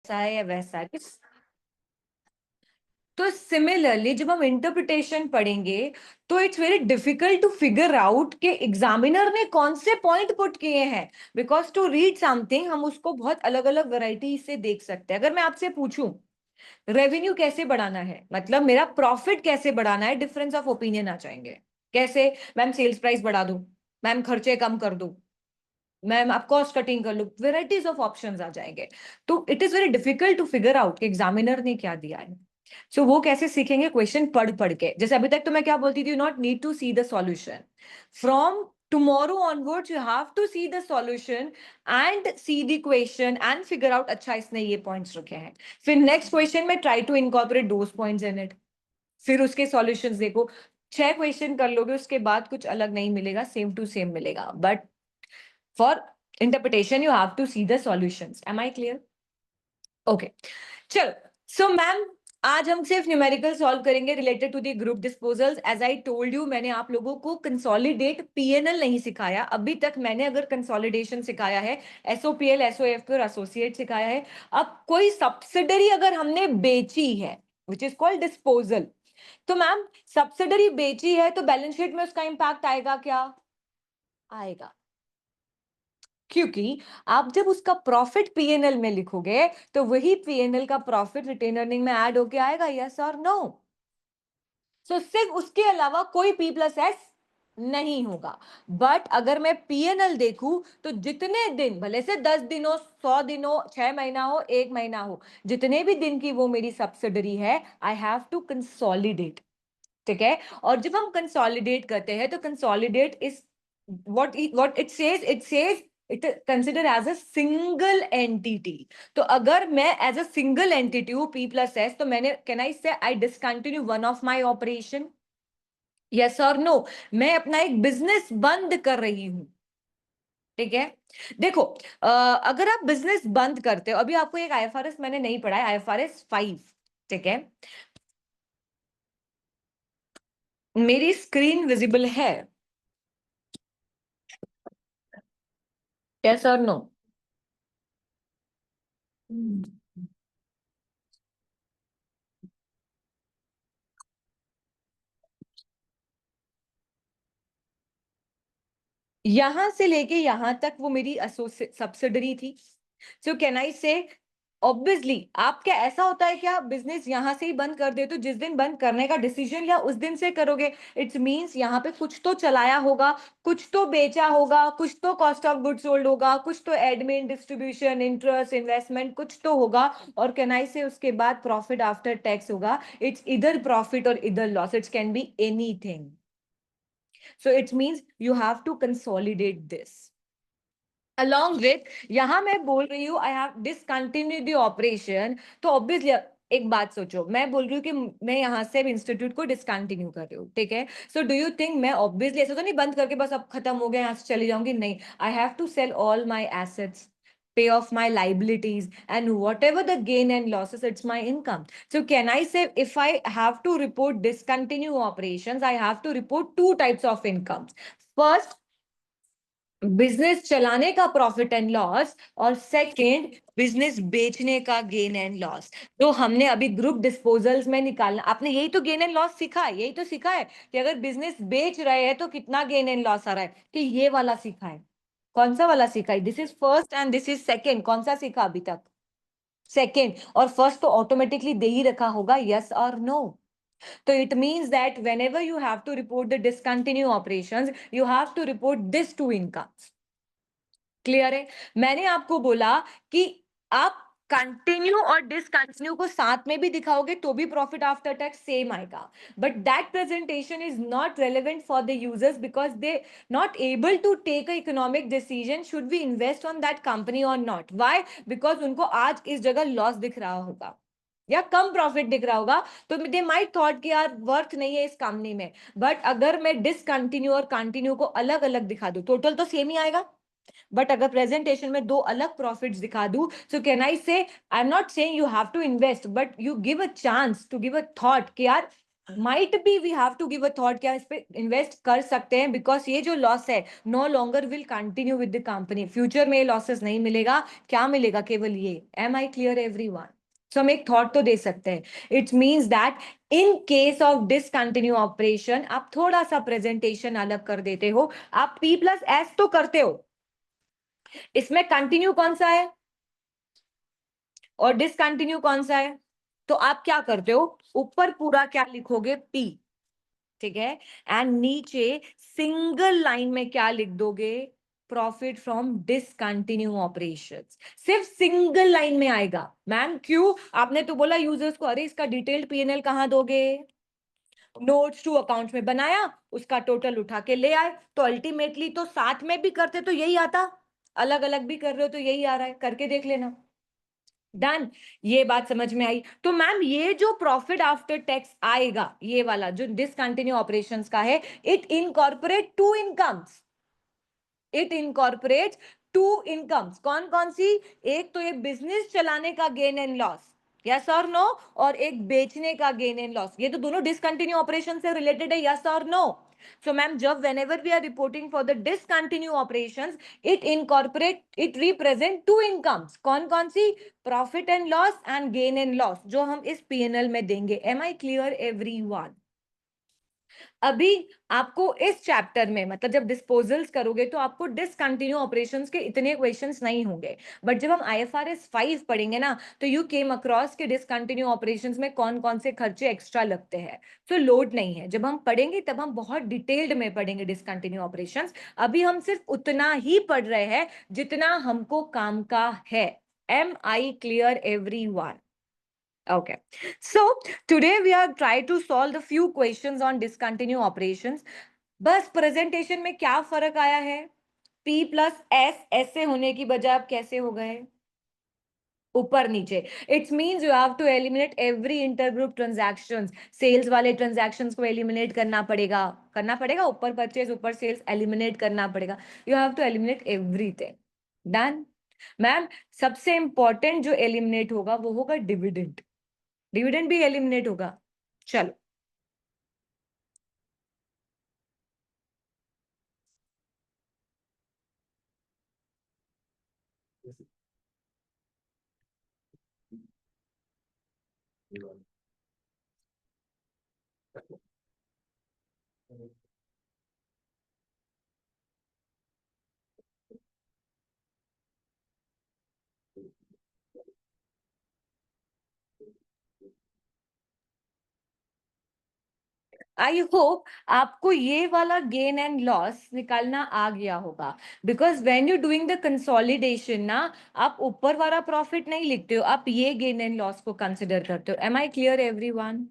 ऐसा है या वैसा है। तो सिमिलरली जब हम इंटरप्रिटेशन पढ़ेंगे तो it's very difficult to figure out कि एग्जामिनर ने कौन से पॉइंट पुट किए हैं, बिकॉज टू रीड समथिंग हम उसको बहुत अलग अलग वैरायटी से देख सकते हैं। अगर मैं आपसे पूछूं रेवेन्यू कैसे बढ़ाना है, मतलब मेरा प्रॉफिट कैसे बढ़ाना है, डिफरेंस ऑफ ओपिनियन आ जाएंगे। कैसे? मैम सेल्स प्राइस बढ़ा दूं, मैम खर्चे कम कर दूं, मैम आप कॉस्ट कटिंग कर लो, वेराइटीज ऑफ ऑप्शंस आ जाएंगे। तो it is very difficult to figure out कि एग्जामिनर ने क्या दिया है। सो वो कैसे सीखेंगे? क्वेश्चन पढ़ पढ़ के। जैसे अभी तक तो मैं क्या बोलती थी, not need to see the solution, from tomorrow onwards you have to see the solution and see the question and figure out अच्छा इसने ये points रखे हैं, फिर next question में try to incorporate those points in it, फिर उसके solutions देखो। 6 क्वेश्चन कर लोगे उसके बाद कुछ अलग नहीं मिलेगा, सेम टू सेम मिलेगा, but for interpretation you have to see the solutions. Am I clear? Okay, चलो। सो मैम आज हम सिर्फ न्यूमेरिकल सॉल्व करेंगे related to the group disposals. As I told you, मैंने आप लोगों को कंसोलिडेट पीएनएल नहीं सिखाया अभी तक। मैंने अगर कंसोलिडेशन सिखाया है, एसओपीएल, एसओएफ और एसोसिएट सिखाया है। अब कोई सब्सिडरी अगर हमने बेची है विच इज कॉल्ड डिस्पोजल, तो मैम सब्सिडरी बेची है तो बैलेंस शीट में उसका इंपैक्ट आएगा क्या? आएगा, क्योंकि आप जब उसका प्रॉफिट पीएनएल में लिखोगे तो वही पीएनएल का प्रॉफिट रिटेन अर्निंग में ऐड होके आएगा, यस और नो? सो सिर्फ उसके अलावा कोई पी प्लस एस नहीं होगा। बट अगर मैं पीएनएल देखूं तो जितने दिन, भले से 10 दिन हो, 100 दिन हो, 6 महीना हो, 1 महीना हो, जितने भी दिन की वो मेरी सब्सिडरी है, आई हैव टू कंसोलिडेट। ठीक है? और जब हम कंसोलिडेट करते हैं तो consolidate is what it says it consider as a single entity। तो अगर मैं एज अ सिंगल एंटिटी हूं पी प्लस एस, तो मैंने can I say I discontinue one of my operation, yes और नो? मैं अपना एक बिजनेस बंद कर रही हूं। ठीक है? देखो, अगर आप बिजनेस बंद करते हो, अभी आपको एक आईएफआरएस मैंने नहीं पढ़ा है, आईएफआरएस 5। ठीक है? मेरी स्क्रीन विजिबल है, यस और नो? यहां से लेके यहां तक वो मेरी सब्सिडरी थी। सो कैन आई से ऑब्वियसली, आप क्या ऐसा होता है क्या बिजनेस यहां से ही बंद कर दे तो जिस दिन बंद करने का डिसीजन या उस दिन से करोगे? इट्स मींस यहाँ पे कुछ तो चलाया होगा, कुछ तो बेचा होगा, कुछ तो कॉस्ट ऑफ गुड्स सोल्ड होगा, कुछ तो एडमिन, डिस्ट्रीब्यूशन, इंटरेस्ट, इन्वेस्टमेंट, कुछ तो होगा। और कैन आई से उसके बाद प्रॉफिट आफ्टर टैक्स होगा। इट्स इधर प्रॉफिट और इधर loss, it's can be anything. So it means you have to consolidate this. Along with, यहां मैं बोल रही हूँ I have discontinued the operation, तो obviously एक बात सोचो, मैं बोल रही हूँ कि मैं यहाँ से इंस्टीट्यूट को डिसकंटिन्यू कर रही हूँ। ठीक है? सो डू यू थिंक मैं ऑब्वियसली ऐसा तो नहीं बंद करके बस अब खत्म हो गया यहाँ से चली जाऊंगी? नहीं, I have to sell all my assets, pay off my liabilities, and whatever the gain and losses, it's my income. So can I say if I have to report discontinue operations, I have to report two types of incomes. First, business चलाने का profit and loss, और second business बेचने का gain and loss. तो हमने अभी group disposals में निकालना, आपने यही तो गेन एंड लॉस सीखा है, यही तो सीखा है कि अगर बिजनेस बेच रहे हैं तो कितना गेन एंड लॉस आ रहा है, कि ये वाला सीखा है। कौन सा वाला सीखा है? This is first and this is second. कौन सा सीखा अभी तक? सेकंड। और फर्स्ट तो ऑटोमेटिकली दे ही रखा होगा, यस और no? So it means that whenever you have to report the discontinue operations, you have to report this two incomes. Clear है? मैंने आपको बोला कि आप कंटिन्यू और डिसकंटिन्यू को साथ में भी दिखाओगे तो भी प्रॉफिट आफ्टर टैक्स सेम आएगा, but that presentation is not relevant for the users because they not able to take a economic decision should we invest on that company और नॉट। व्हाई? बिकॉज उनको आज इस जगह loss दिख रहा होगा या कम प्रॉफिट दिख रहा होगा, तो दे माइट थॉट कि यार वर्थ नहीं है इस कंपनी में। बट अगर मैं डिसकंटिन्यू और कंटिन्यू को अलग अलग दिखा दूं, टोटल तो सेम ही आएगा, बट अगर प्रेजेंटेशन में दो अलग प्रॉफिट्स दिखा दूं, सो can I say, I am not saying you have to invest, but you give a chance to give a thought कि यार might be we have to give a thought, क्या इस पे इन्वेस्ट कर सकते हैं, बिकॉज ये जो लॉस है no longer will continue with the company, future में लॉसेस नहीं मिलेगा, क्या मिलेगा, केवल ये। Am I clear everyone? So हम एक थॉट तो दे सकते हैं। It means that in case of discontinue operation आप थोड़ा सा प्रेजेंटेशन अलग कर देते हो, आप पी प्लस एस तो करते हो, इसमें कंटिन्यू कौन सा है और डिसकंटिन्यू कौन सा है, तो आप क्या करते हो, ऊपर पूरा क्या लिखोगे, पी, ठीक है, एंड नीचे सिंगल लाइन में क्या लिख दोगे, प्रॉफिट फ्रॉम डिसकंटिन्यू ऑपरेशंस। सिर्फ सिंगल लाइन में आएगा। मैम क्यों, आपने तो बोला यूजर्स को, अरे इसका डिटेल्ड पीएनएल कहां दोगे, नोट्स टू अकाउंट में बनाया, उसका टोटल उठा के ले आए, तो अल्टीमेटली तो साथ में भी करते तो यही आता, अलग अलग भी कर रहे हो तो यही आ रहा है, करके देख लेना। डन, ये बात समझ में आई। तो मैम ये जो प्रॉफिट आफ्टर टैक्स आएगा, ये वाला जो डिसकंटिन्यू ऑपरेशंस का है, it incorporate to incomes, it incorporate to incomes, कौन कौन सी, एक तो ये बिजनेस चलाने का गेन एंड लॉस, यस और नो, और एक बेचने का गेन एंड लॉस, ये तो दोनों डिसकंटिन्यू ऑपरेशन से रिलेटेड है, यस और नो। So ma'am, जब whenever we are reporting for the discontinue operations, it represent two incomes, कौन कौन सी, profit and loss and gain and loss, जो हम इस P&L में देंगे। Am I clear everyone? अभी आपको इस चैप्टर में, मतलब जब डिस्पोजल्स करोगे तो आपको डिसकंटिन्यू ऑपरेशंस के इतने क्वेश्चंस नहीं होंगे, बट जब हम आईएफआरएस 5 पढ़ेंगे ना, तो यू केम अक्रॉस के डिसकंटिन्यू ऑपरेशंस में कौन कौन से खर्चे एक्स्ट्रा लगते हैं, तो लोड नहीं है, जब हम पढ़ेंगे तब हम बहुत डिटेल्ड में पढ़ेंगे डिसकंटिन्यू ऑपरेशंस। अभी हम सिर्फ उतना ही पढ़ रहे हैं जितना हमको काम का है। Am I clear everyone? Okay, so today we are trying to solve the few questions on discontinue operations. बस प्रेजेंटेशन में क्या फर्क आया है, P प्लस S ऐसे होने की बजाय अब कैसे हो गए, ऊपर नीचे। It's means you have to eliminate every intergroup transactions, sales वाले ट्रांजैक्शंस को एलिमिनेट करना पड़ेगा, ऊपर परचेज ऊपर सेल्स एलिमिनेट करना पड़ेगा, you have to eliminate everything. Done ma'am, सबसे इंपॉर्टेंट जो एलिमिनेट होगा वो होगा डिविडेंड, डिविडेंड भी एलिमिनेट होगा। चलो, आई होप आपको ये वाला गेन एंड लॉस निकालना आ गया होगा, because when you doing the consolidation ना, आप ऊपर वाला प्रॉफिट नहीं लिखते हो, आप ये गेन एंड लॉस को कंसिडर करते हो। Am I clear everyone?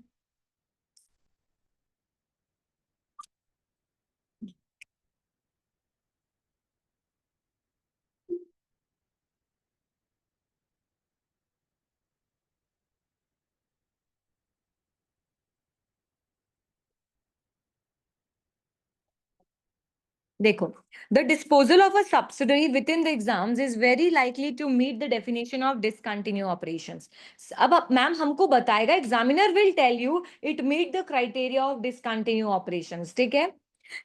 देखो, the disposal of a subsidiary within the exams is very likely to meet the definition of discontinue operations. अब मैम हमको बताएगा, examiner will tell you it meet the criteria of discontinue operations, ठीक है,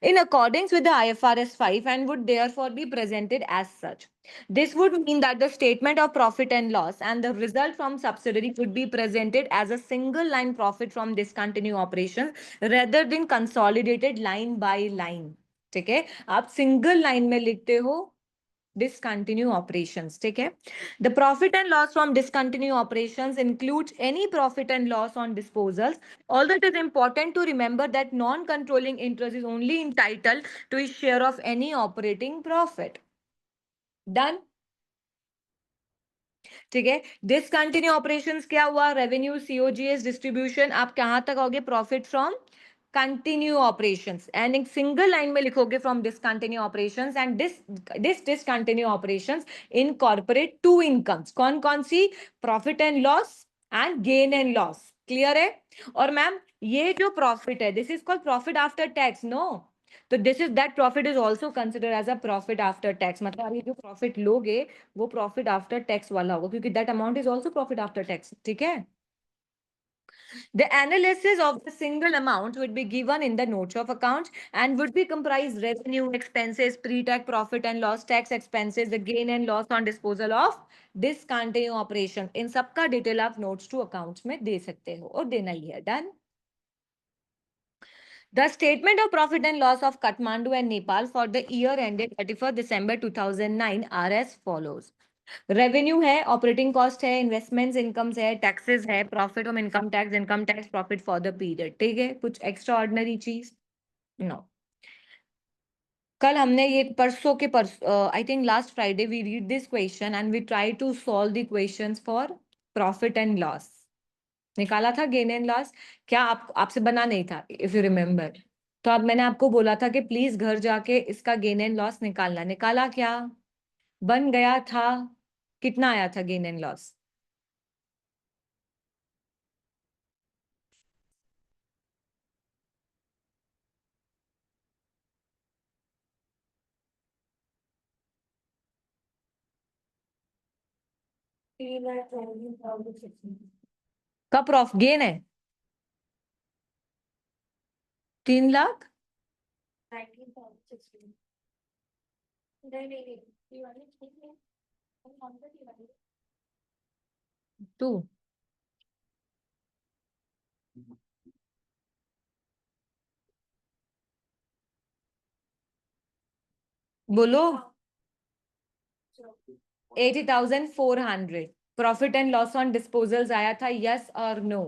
in accordance with the IFRS 5 and would therefore be presented as such. This would mean that the statement of profit and loss and the result from subsidiary would be presented as a single line profit from discontinue operations rather than consolidated line by line, ठीक है, आप single line में लिखते हो discontinue operations, ठीक है। The profit and loss from discontinue operations includes any profit and loss on disposals, although it is important to remember that non-controlling interest is only entitled to its share of any operating profit. Done? ठीक है, discontinue operations क्या हुआ, revenue, COGS, distribution, आप कहां तक आओगे, profit from continue operations, and एक single line में लिखोगे from discontinue operations, and this discontinue operations incorporate to incomes, कौन कौन सी, profit and loss and gain and loss. Clear है? और मैम ये जो प्रॉफिट है, this is called profit after tax, no, तो this is that profit is also consider as a profit after tax, मतलब आप ये जो प्रॉफिट लोगे वो प्रॉफिट आफ्टर टैक्स वाला होगा, क्योंकि that amount is also profit after tax, ठीक है। The analysis of the single amount would be given in the notes of account and would be comprised revenue, expenses, pre-tax profit and loss, tax expenses, the gain and loss on disposal of discontinued operation. इन सबका detail आप notes to accounts में दे सकते हो और देना ही है. Done. The statement of profit and loss of Kathmandu and Nepal for the year ended 31st December 2009 are as follows. Revenue है, operating cost है, इन्वेस्टमेंट्स इनकम्स है, टैक्सेस है, profit of income tax profit for the period. ठीक है, कुछ extra ordinary चीज no. कल हमने ये परसों के I think last Friday we read this question and we try to solve the questions for profit and loss. निकाला था गेन एंड लॉस. क्या आपसे बना नहीं था इफ यू रिमेम्बर? तो अब मैंने आपको बोला था कि प्लीज घर जाके इसका गेन एंड लॉस निकालना. निकाला क्या? बन गया था. कितना आया था गेन एंड लॉस? का प्रॉफ गेन है 3 लाख. टू. बोलो. 80,400. Profit and loss on disposals आया था, यस और no?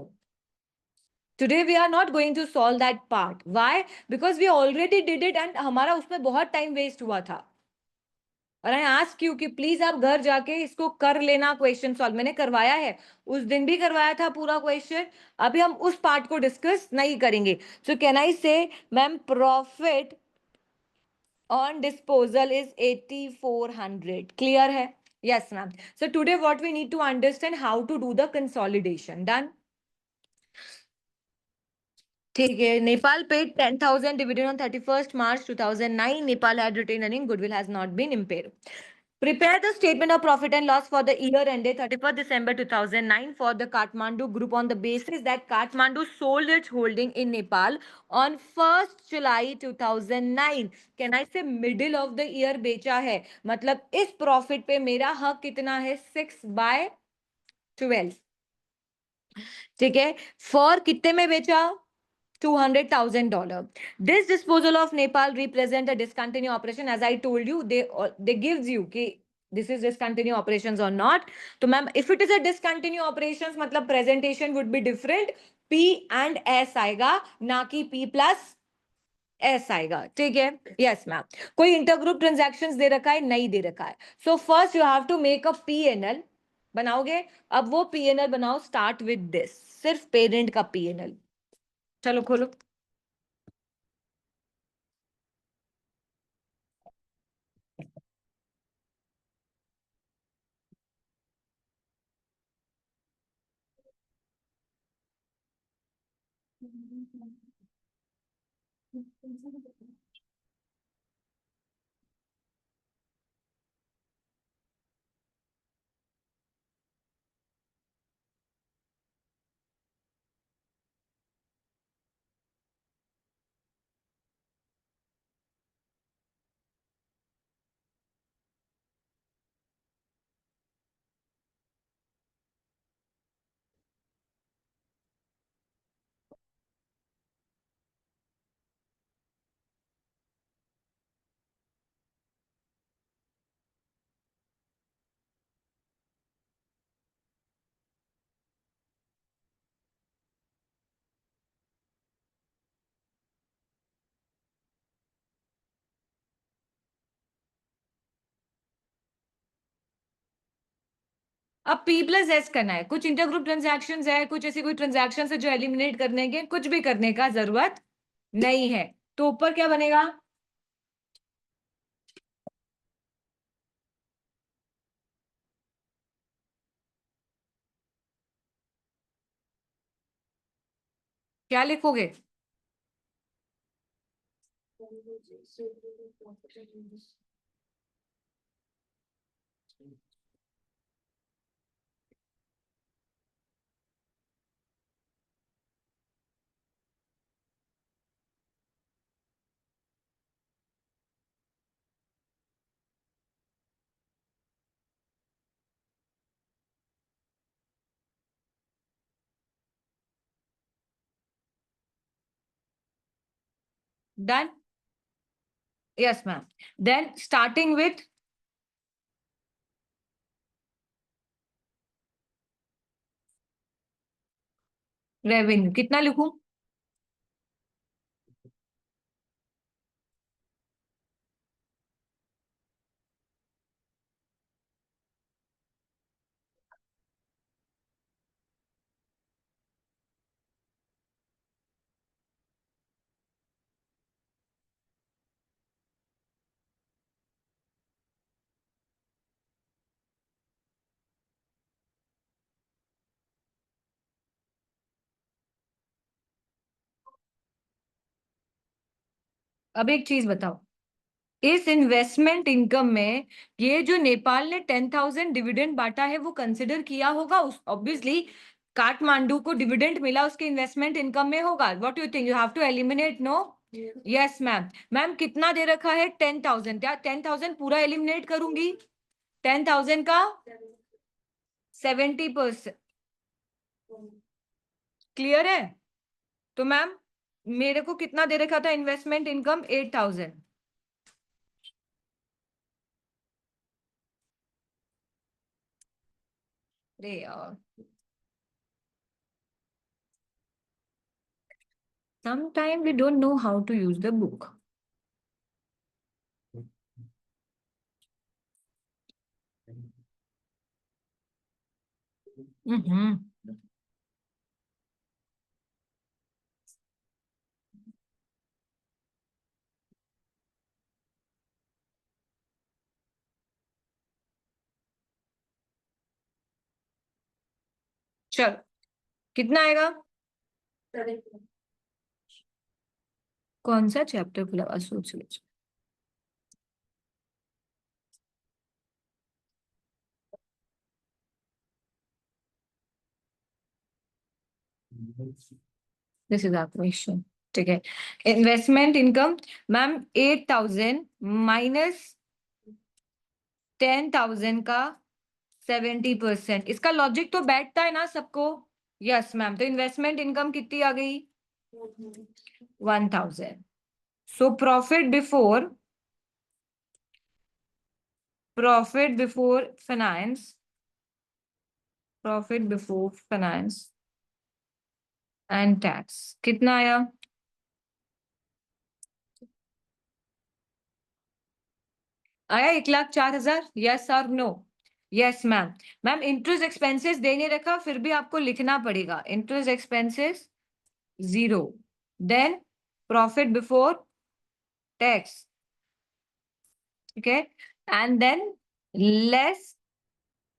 Today we are not going to solve that part. Why? Because we already did it and हमारा उसमें बहुत टाइम वेस्ट हुआ था. और आई आस्क यू कि प्लीज आप घर जाके इसको कर लेना क्वेश्चन सॉल्व. मैंने करवाया है, उस दिन भी करवाया था पूरा क्वेश्चन. अभी हम उस पार्ट को डिस्कस नहीं करेंगे. सो can I say ma'am profit on disposal is 8400. Clear hai? Yes ma'am. So today what we need to understand how to do the consolidation. Done? ठीक है. Nepal paid 10,000 dividend on 31st March 2009. Nepal had retained earning. Goodwill has not been impaired. Prepare the statement of profit and loss for the year ended 31st December 2009 for the Kathmandu Group on the basis that Kathmandu sold its holding in Nepal on 1st July 2009. Can I say middle of the year बेचा है? मतलब इस profit पे मेरा हक कितना है? 6/12. ठीक है. For कितने में बेचा? $200,000. This disposal of Nepal represent a discontinued operation. As I told you, they gives you कि this is discontinued operations or not. तो ma'am if it is a discontinued operations मतलब presentation would be different. P and S आएगा, ना कि P plus S आएगा. ठीक है. Yes ma'am. कोई इंटरग्रुप ट्रांजैक्शंस दे रखा है? नहीं दे रखा है. So first you have to make a P&L. बनाओगे? अब वो P&L बनाओ. Start with this. सिर्फ पेरेंट का P&L. चलो खोलो. अब P प्लस एस करना है. कुछ इंटरग्रुप ट्रांजैक्शन है, कुछ ऐसी कोई ट्रांजैक्शन है जो एलिमिनेट करने के, कुछ भी करने का जरूरत नहीं है. तो ऊपर क्या बनेगा? क्या लिखोगे? Done. Yes ma'am. Then starting with revenue कितना लिखूं? अब एक चीज बताओ, इस इन्वेस्टमेंट इनकम में ये जो नेपाल ने 10,000 डिविडेंड बांटा है वो कंसिडर किया होगा? उस ऑब्वियसली काठमांडू को डिविडेंड मिला, उसके इन्वेस्टमेंट इनकम में होगा. What you think? You have to eliminate. No. Yes ma'am. Ma'am कितना दे रखा है? 10,000. क्या 10,000 पूरा एलिमिनेट करूंगी? 10,000 का 70%. क्लियर है? तो मैम मेरे को कितना दे रखा था इन्वेस्टमेंट इनकम? 8,000. अरे यार, sometimes we don't know how to use the book. हम्म. चलो कितना आएगा? कौन सा चैप्टर खुला? सोच लो. This is our question. ठीक है. इन्वेस्टमेंट इनकम मैम 8,000 माइनस 10,000 का 70%. इसका लॉजिक तो बैठता है ना सबको? Yes ma'am. तो इन्वेस्टमेंट इनकम कितनी आ गई? 1,000. So profit before finance, profit before finance and tax कितना आया? आया 1,04,000. यस और no? Yes ma'am. Ma'am interest expenses दे नहीं रखा, फिर भी आपको लिखना पड़ेगा. Interest expenses 0. Then profit before tax. ठीक है. And then less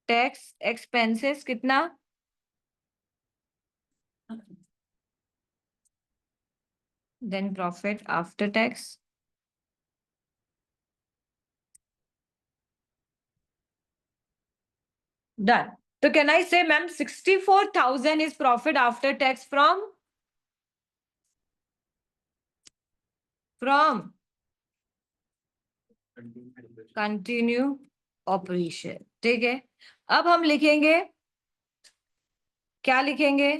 tax expenses कितना? Then profit after tax. Done. तो can I say ma'am 64,000 is profit after tax from continue operation. ठीक है. अब हम लिखेंगे, क्या लिखेंगे?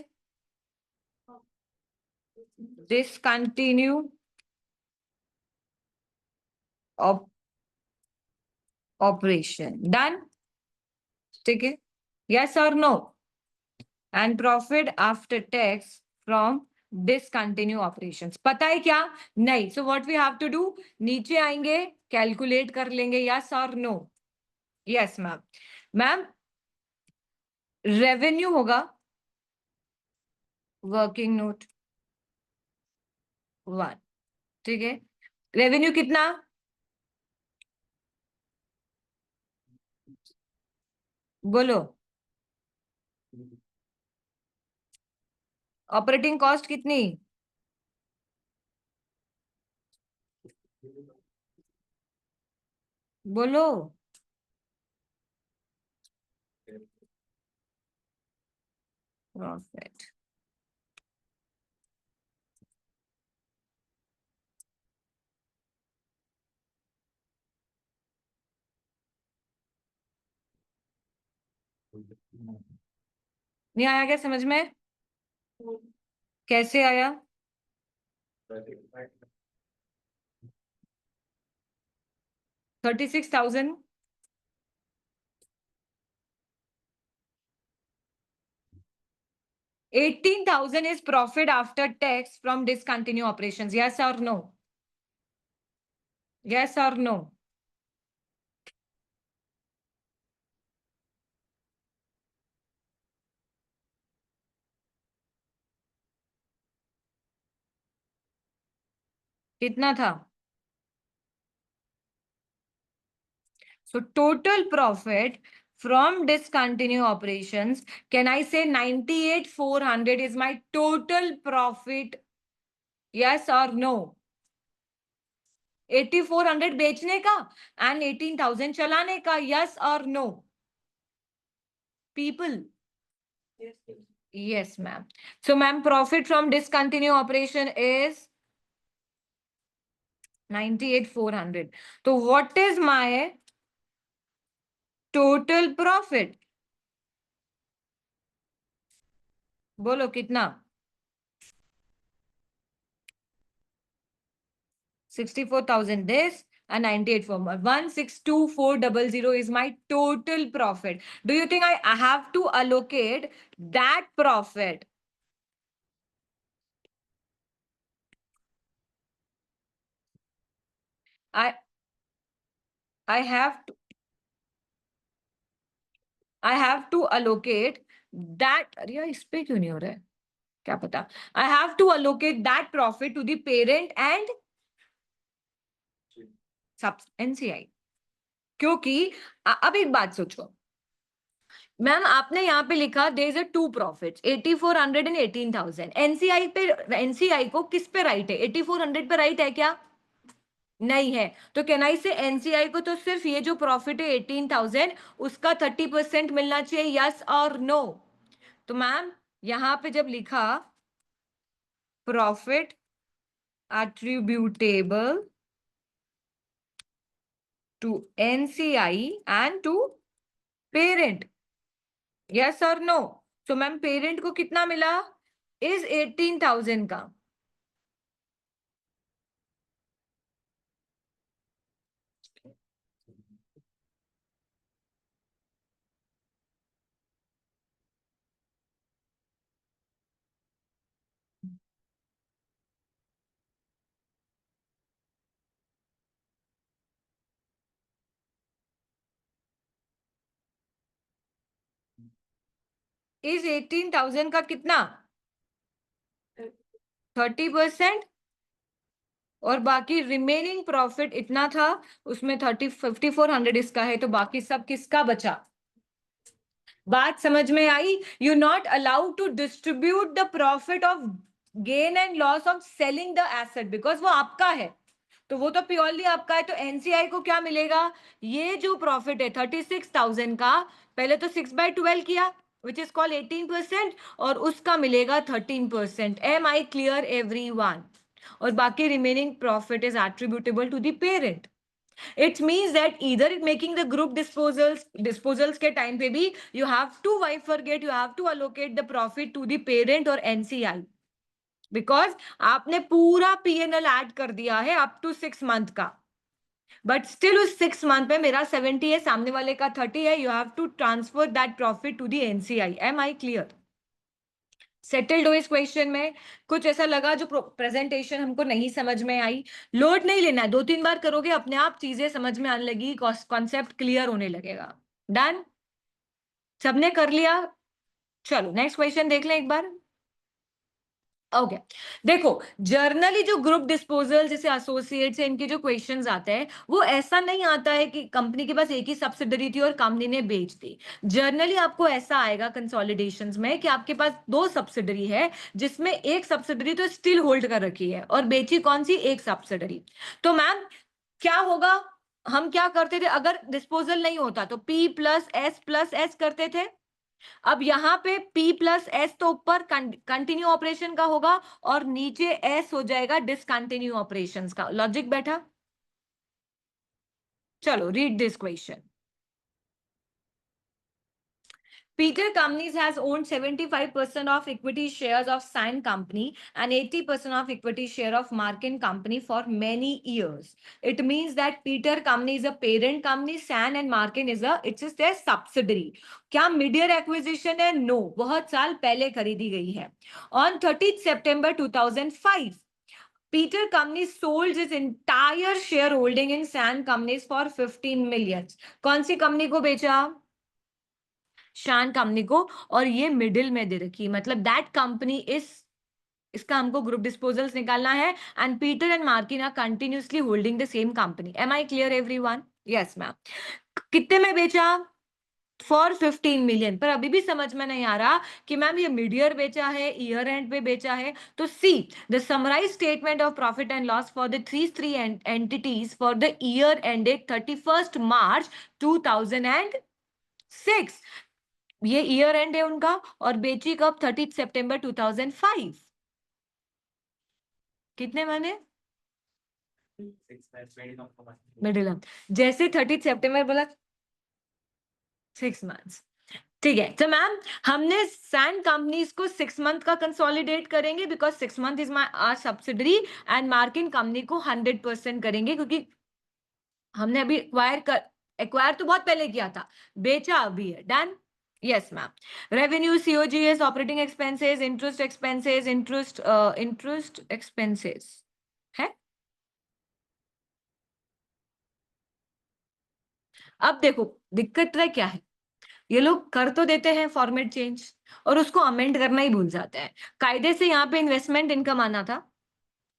Discontinue operation. डन. ठीक है. यस और no? And profit after tax from discontinue operations. पता है क्या? नहीं. So what we have to do, नीचे आएंगे, कैलकुलेट कर लेंगे. यस और no? Yes ma'am. Ma'am revenue होगा वर्किंग नोट 1. ठीक है. रेवेन्यू कितना? बोलो. ऑपरेटिंग कॉस्ट कितनी? बोलो. प्रॉफिट. नहीं आया क्या समझ में? कैसे आया? 36,000. 18,000 is profit after tax from discontinued operations. Yes or no? Yes or no? कितना था? So total profit from discontinued operations, can I say 98,400 is my total profit? Yes or no? 8,400 बेचने का and 18,000 चलाने का. Yes or no? People. Yes, ma'am. So, ma'am, profit from discontinued operation is 98,400. So, what is my total profit? बोलो कितना? 64,000 this and 98 for 162,400 is my total profit. Do you think I have to allocate that profit? I have to allocate that. अरे इस पे क्यों नहीं हो रहा है? क्या पता? I have to allocate that profit to the parent and NCI. क्योंकि अब एक बात सोचो मैम, आपने यहाँ पे लिखा there is a two profits 8,400 and 18,000. NCI पे, एनसीआई को किस पे राइट है? 8,400 पे राइट है क्या? नहीं है. तो कैन आई से एनसीआई को तो सिर्फ ये जो प्रॉफिट है 18,000 उसका 30% मिलना चाहिए. यस और नो? तो मैम यहां पे जब लिखा profit attributable to NCI and to parent, yes और नो? तो मैम पेरेंट को कितना मिला? इज 18,000 का. इस 18,000 का कितना? 30%. और बाकी रिमेनिंग प्रॉफिट इतना था, उसमें 5400 इसका है, तो बाकी सब किसका बचा? बात समझ में आई? You not allowed to distribute the profit of gain and loss of selling the asset because वो आपका है, तो वो तो प्योरली आपका है. तो एनसीआई को क्या मिलेगा? ये जो प्रॉफिट है 36,000 का, पहले तो 6/12 किया which is called 18% और उसका मिलेगा 13%. Am I clear everyone? और बाकी remaining profit is attributable to the parent. It means that either making the group disposals के time पे भी you have to, why forget, you have to allocate the profit to the parent और NCI because आपने पूरा P&L add कर दिया है up to 6 month का. बट स्टिल उस 6 मंथ में मेरा 70 है, सामने वाले का 30 है. You have to transfer that profit to the NCI. Am I clear? Settled हो इस क्वेश्चन में? कुछ ऐसा लगा जो प्रेजेंटेशन हमको नहीं समझ में आई? लोड नहीं लेना है, 2-3 बार करोगे अपने आप चीजें समझ में आने लगी, कॉन्सेप्ट क्लियर होने लगेगा. डन? सबने कर लिया? चलो नेक्स्ट क्वेश्चन देख लें एक बार. ओके देखो, जर्नली जो ग्रुप डिस्पोजल जैसे एसोसिएट्स है, इनके जो क्वेश्चंस आते हैं वो ऐसा नहीं आता है कि कंपनी के पास एक ही सब्सिडरी थी और कंपनी ने बेच दी. जर्नली आपको ऐसा आएगा कंसोलिडेशंस में कि आपके पास 2 सब्सिडरी है जिसमें एक सब्सिडरी तो स्टिल होल्ड कर रखी है और बेची कौन सी? एक सब्सिडरी. तो मैम क्या होगा? हम क्या करते थे अगर डिस्पोजल नहीं होता? तो प्लस एस करते थे. अब यहाँ पे P प्लस एस तो ऊपर कंटिन्यू ऑपरेशन का होगा और नीचे एस हो जाएगा डिसकंटिन्यू ऑपरेशंस का. लॉजिक बैठा? चलो read this question. Peter Companies has owned 75% of equity shares of San Company and 80% of equity share of Markin Company for many years. It means that Peter Company is a parent company, San and Markin it's just their subsidiary. क्या mid-year acquisition है? No, बहुत साल पहले खरीदी गई है. On 30th September 2005, Peter Company sold his entire shareholding in San Companies for 15 million. कौन सी company को बेचा? शान कंपनी को. और ये मिडिल में दे रखी, मतलब दैट कंपनी इज, इसका हमको ग्रुप डिस्पोजल्स निकालना है. And Peter and Markin are continuously holding the same company. Am I clear everyone? Yes ma'am. कितने में बेचा? For 15 million. पर अभी भी समझ में नहीं आ रहा कि मैम ये मिड ईयर बेचा है, ईयर एंड पे बेचा है. तो see the summarise statement of profit and loss for the three entities for the year ended 31st March 2006. ये ईयर एंड है उनका. और बेची कब? 30 सितंबर 2005. कितने महीने? मिडिल. जैसे 30 सितंबर बोला, 6 months. ठीक है. तो मैम हमने सैन कंपनीज को 6 month का कंसोलिडेट करेंगे because 6 month is my are subsidiary. And Markin company को 100% करेंगे क्योंकि हमने अभी एक्वायर तो बहुत पहले किया था, बेचा अभी है. Done. Yes, ma'am. Revenue, COGS, operating expenses, interest expenses, interest expenses. है? अब देखो दिक्कत है क्या है, ये लोग कर तो देते हैं फॉर्मेट चेंज और उसको अमेंड करना ही भूल जाते हैं. कायदे से यहाँ पे इन्वेस्टमेंट इनकम आना था,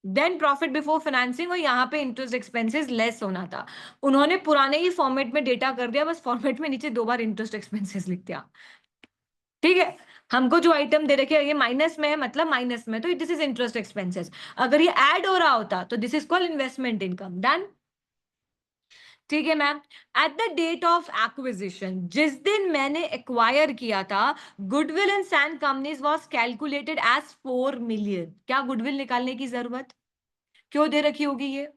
देन प्रॉफिट बिफोर फाइनेंसिंग, और यहाँ पे इंटरेस्ट एक्सपेंसेस लेस होना था. उन्होंने पुराने ही फॉर्मेट में डेटा कर दिया, बस फॉर्मेट में नीचे 2 बार इंटरेस्ट एक्सपेंसेस लिख दिया. ठीक है. हमको जो आइटम दे रखे ये माइनस में है, मतलब माइनस में, तो दिस इज इंटरेस्ट एक्सपेंसेस. अगर ये ऐड हो रहा होता तो this is called investment income. Done. ठीक है ma'am. At the date of acquisition, जिस दिन मैंने एक्वायर किया था, goodwill in San companies was calculated as 4 million. क्या गुडविल निकालने की जरूरत क्यों दे रखी होगी? ये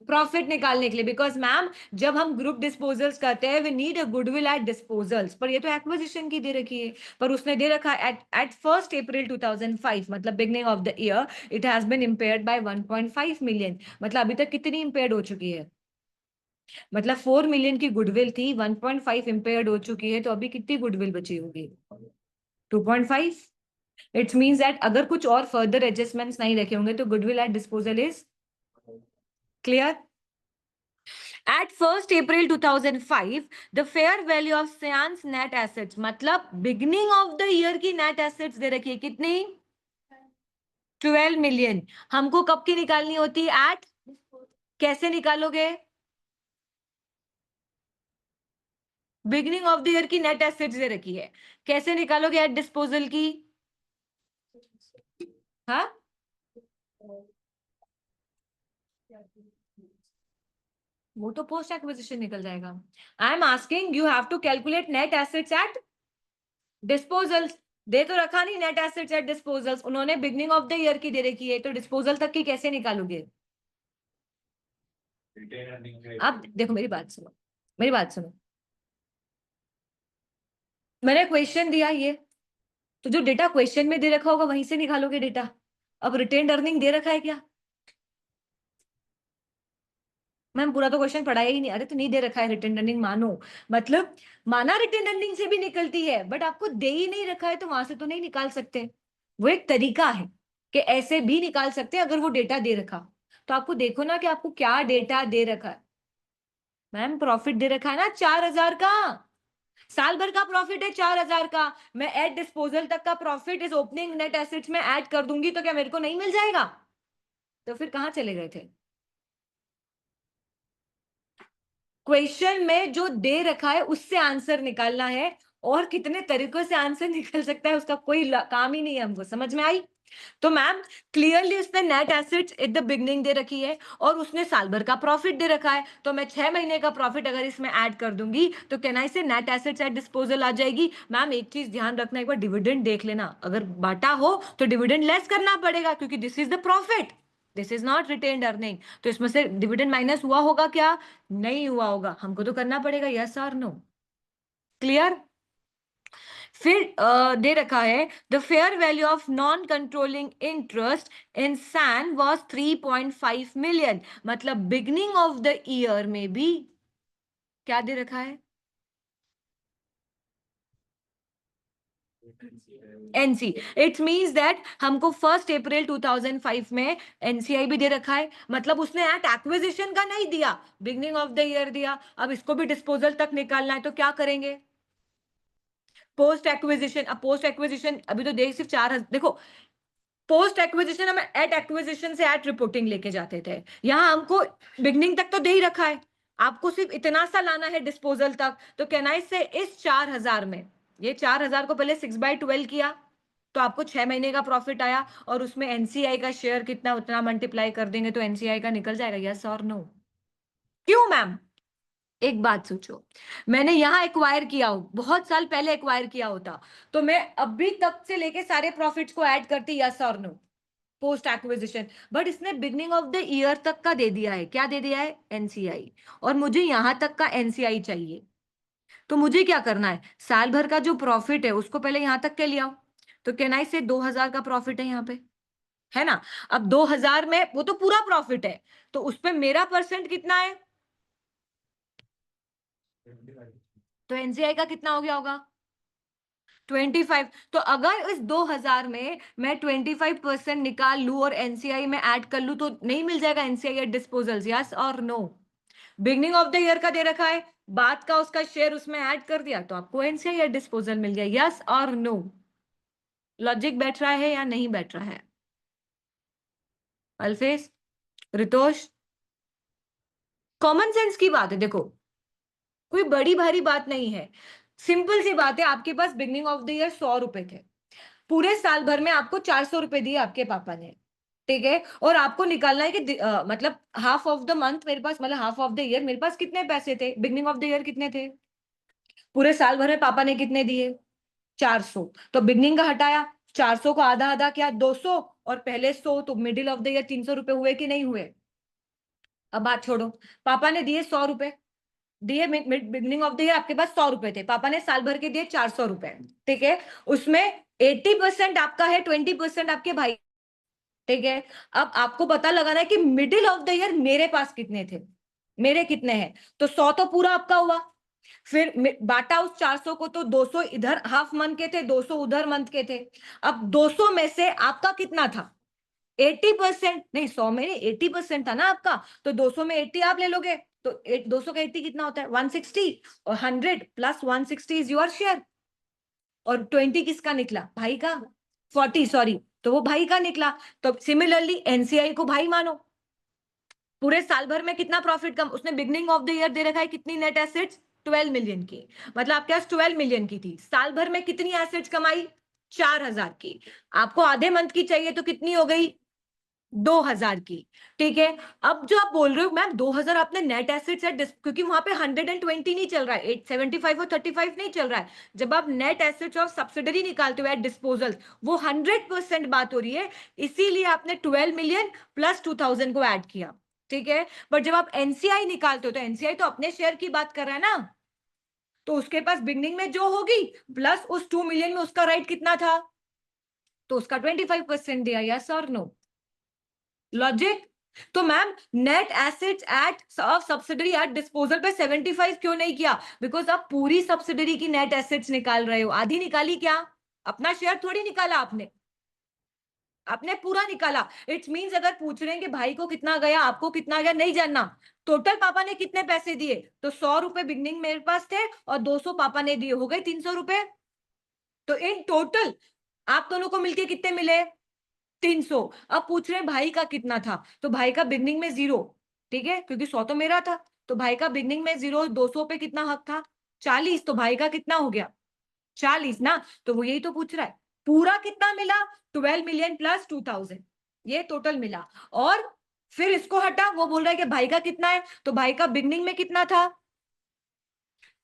प्रॉफिट निकालने के लिए. बिकॉज मैम जब हम ग्रुप डिस्पोजल्स करते हैं we need a goodwill at disposals. पर ये तो एक्विजिशन की दे रखी है, पर उसने दे रखा एट 1st April 2005, मतलब beginning of the year it has been impaired by 1.5 million. मतलब अभी तक कितनी इम्पेयर्ड हो चुकी है? मतलब 4 million की गुडविल थी, 1.5 इम्पेयर्ड हो चुकी है, तो अभी कितनी गुडविल बची होगी? 2.5. इट्स मीन्स दैट अगर कुछ और फर्दर एडजस्टमेंट्स नहीं रखे होंगे तो goodwill at disposal is clear. At 1st April 2005, the fair value of Cyan's net assets, मतलब beginning of the year की net assets दे रखी है कितनी? 12 million. हमको कब की निकालनी होती है? At कैसे निकालोगे? बिगिनिंग ऑफ द ईयर की नेट एसेट्स दे रखी है, कैसे निकालोगे एट डिस्पोजल की? हाँ, वो तो पोस्ट एक्विजिशन निकल जाएगा. I am asking you have to calculate net assets at disposals. दे तो रखा नहीं नेट एसेट्स एट डिस्पोजल्स, उन्होंने बिगनिंग ऑफ द ईयर की दे रखी है, तो डिस्पोजल तक की कैसे निकालोगे? अब देखो मेरी बात सुनो, मेरी बात सुनो. मैंने क्वेश्चन दिया ये, तो जो डेटा क्वेश्चन में दे रखा होगा वहीं से निकालोगे डेटा. अब रिटेन अर्निंग दे रखा है क्या? मैम पूरा तो क्वेश्चन पढ़ाया ही नहीं. अरे तो नहीं दे रखा है रिटेन अर्निंग मानो, मतलब माना रिटेन अर्निंग से भी निकलती है, बट आपको दे ही नहीं रखा है तो वहां से तो नहीं निकाल सकते. वो एक तरीका है कि ऐसे भी निकाल सकते हैं अगर वो डेटा दे रखा. तो आपको देखो ना कि आपको क्या डेटा दे रखा है. मैम प्रॉफिट दे रखा है ना 4,000 का, साल भर का प्रॉफिट है 4,000 का. मैं एट डिस्पोजल तक का प्रॉफिट इस ओपनिंग नेट एसेट्स में ऐड कर दूंगी तो क्या मेरे को नहीं मिल जाएगा? तो फिर कहां चले गए थे? क्वेश्चन में जो दे रखा है उससे आंसर निकालना है, और कितने तरीकों से आंसर निकल सकता है उसका कोई काम ही नहीं है हमको. समझ में आई? तो मैम क्लियरली उसने net assets at the beginning दे रखी है और उसने साल भर का प्रॉफिट दे रखा है, तो मैं 6 महीने का प्रॉफिट अगर इसमें ऐड कर दूंगी तो कैन आई से नेट एसेट्स एट डिस्पोजल आ जाएगी. मैम एक चीज ध्यान रखना, एक बार डिविडेंड देख लेना, अगर बांटा हो तो डिविडेंड लेस करना पड़ेगा क्योंकि this is the profit, this is not retained earning. तो इसमें से डिविडेंड माइनस हुआ होगा क्या? नहीं हुआ होगा. हमको तो करना पड़ेगा. यस और नो? क्लियर? फिर दे रखा है the fair value of non controlling interest in San was 3.5 million, मतलब बिगनिंग ऑफ द ईयर में भी क्या दे रखा है? एनसी। इट मीन्स दैट हमको 1 अप्रैल 2005 में एनसीआई भी दे रखा है, मतलब उसने एट एक्विजिशन का नहीं दिया, बिगनिंग ऑफ द ईयर दिया। अब इसको भी डिस्पोजल तक निकालना है तो क्या करेंगे? Post acquisition. अब पोस्ट एक्विजिशन अभी तो देख सिर्फ देखो, पोस्ट एक्विजिशन हम एट एक्विजिशन से एट रिपोर्टिंग लेके जाते थे, यहां हमको बिगनिंग तक तो दे ही रखा है, आपको सिर्फ इतना सा लाना है डिस्पोजल तक। तो कैन आई से इस 4000 में, ये 4000 को पहले 6/12 किया तो आपको 6 महीने का प्रॉफिट आया, और उसमें एनसीआई का शेयर कितना उतना मल्टीप्लाई कर देंगे तो एनसीआई का निकल जाएगा। यस और नो? क्यों मैम? एक बात सोचो, मैंने यहां एक्वायर किया हो, बहुत साल पहले एक्वायर किया होता तो मैं अभी तक से लेके सारे प्रॉफिट्स को ऐड करती। यस और नो? Post acquisition. बट इसने बिगनिंग ऑफ द ईयर तक का दे दिया है, क्या दे दिया है? एनसीआई। और मुझे यहां तक का एनसीआई चाहिए, तो मुझे क्या करना है? साल भर का जो प्रॉफिट है उसको पहले यहां तक के ले आओ। तो कैन आई से 2000 का प्रॉफिट है यहाँ पे, है ना? अब 2000 में वो तो पूरा प्रॉफिट है, तो उस पे मेरा परसेंट कितना है? तो एनसीआई का कितना हो गया होगा? 25। तो अगर इस 2000 में मैं 25% निकाल लू और एनसीआई में ऐड कर लू तो नहीं मिल जाएगा एनसीआई एट डिस्पोजल? यस और no? Beginning of the year का दे रखा है, बाद का उसका शेयर उसमें ऐड कर दिया तो आपको एनसीआई एट डिस्पोजल मिल गया। यस और नो? लॉजिक बैठ रहा है या नहीं बैठ रहा है? अल्फेज, रितोष, कॉमन सेंस की बात है, देखो कोई बड़ी भारी बात नहीं है, सिंपल सी बात है। आपके पास बिगनिंग ऑफ द ईयर 100 रुपए थे, पूरे साल भर में आपको 400 रुपए दिए आपके पापा ने, ठीक है? और आपको निकालना है कि मतलब हाफ ऑफ द मंथ मेरे पास, मतलब हाफ ऑफ द ईयर मेरे पास कितने पैसे थे, बिगनिंग ऑफ द ईयर कितने थे, पूरे साल भर में पापा ने कितने दिए? 400। तो बिगनिंग का हटाया, 400 को आधा आधा किया 200, और पहले 100, तो मिडिल ऑफ द ईयर 300 रुपए हुए कि नहीं हुए? अब बात छोड़ो, पापा ने दिए 100 रुपए, दिए बिगनिंग ऑफ द ईयर आपके पास 100 रुपए थे, पापा ने साल भर के दिए 400 रुपए, ठीक है? उसमें 80% आपका है, 20% आपके भाई, ठीक है? अब आपको पता लगाना है कि मिडिल ऑफ द ईयर मेरे पास कितने थे, मेरे कितने हैं। तो 100 तो पूरा आपका हुआ, फिर बांटा उस 400 को, तो 200 इधर हाफ मंथ के थे, 200 उधर मंथ के थे। अब 200 में से आपका कितना था? 80%। नहीं, 100 में 80% था ना आपका, तो 200 में 80 आप ले लोगे, तो 200 का 80 कितना होता है? 160। और 100 प्लस 160 इज योर शेयर। और 20 किसका निकला? भाई का। 40 सॉरी, तो वो भाई का निकला। तो सिमिलरली एनसीआई को भाई मानो। पूरे साल भर में कितना प्रॉफिट कम, उसने बिगनिंग ऑफ द ईयर दे रखा है कितनी नेट एसेट्स? 12 मिलियन की, मतलब आपके पास 12 मिलियन की थी, साल भर में कितनी एसेट्स कमाई? 4000 की। आपको आधे मंथ की चाहिए तो कितनी हो गई? 2000 की, ठीक है? अब जो आप बोल रहे हो मैम 2000 आपने नेट एसेट्स है, क्योंकि वहां पे 120 नहीं चल रहा है, 875 और 35 नहीं चल रहा है। जब आप नेट एसेट्स ऑफ सब्सिडरी निकालते हो एट डिस्पोजल, वो 100% बात हो रही है, इसीलिए आपने 12 मिलियन प्लस 2000 को ऐड किया, ठीक है? बट जब आप एनसीआई निकालते हो तो एनसीआई तो अपने शेयर की बात कर रहा है ना, तो उसके पास बिगनिंग में जो होगी प्लस उस 2 मिलियन में उसका राइट कितना था, तो उसका 25% दिया। यस और नो? लॉजिक? तो ma'am net assets at subsidiary at disposal पे 75 क्यों नहीं किया? बिकॉज आप पूरी सब्सिडरी की नेट एसेट्स निकाल रहे हो, आधी निकाली क्या? अपना शेयर थोड़ी निकाला आपने, आपने पूरा निकाला। इट्स मींस अगर पूछ रहे हैं कि भाई को कितना गया आपको कितना गया, नहीं जानना, टोटल पापा ने कितने पैसे दिए, तो 100 रुपए बिगनिंग मेरे पास थे और 200 पापा ने दिए, हो गए 300 रुपए। तो इन टोटल आप दोनों को मिलके कितने मिले? 300। अब पूछ रहे हैं भाई का कितना था, तो भाई का बिगनिंग में 0, ठीक है, क्योंकि 100 तो मेरा था, तो भाई का बिगनिंग में 0, 200 पे कितना हक था? 40, तो भाई का कितना हो गया? 40 ना। तो वो यही तो पूछ रहा है, पूरा कितना मिला? 12 मिलियन प्लस 2000, ये टोटल मिला। और फिर इसको हटा, वो बोल रहा है कि भाई का कितना है, तो भाई का बिगनिंग में कितना था?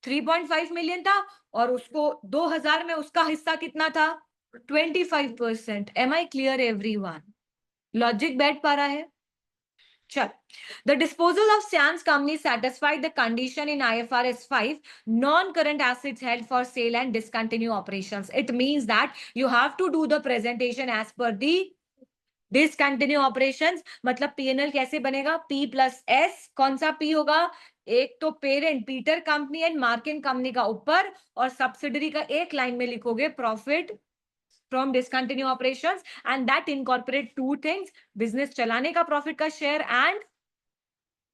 3.5 मिलियन था, और उसको 2000 में उसका हिस्सा कितना था? 25%। Am I clear everyone? Logic बैठ पा रहा है? चल, the disposal of Sian's company satisfied the condition in IFRS 5, non-current assets held for sale and discontinue operations. It means that you have to do the presentation as per the discontinue operations. मतलब P&L कैसे बनेगा? P plus S. कौन सा P होगा? एक तो parent Peter company and Markin company का ऊपर, और सब्सिडरी का एक लाइन में लिखोगे profit from discontinue operations, and that incorporate to things, business चलाने का प्रॉफिट का शेयर एंड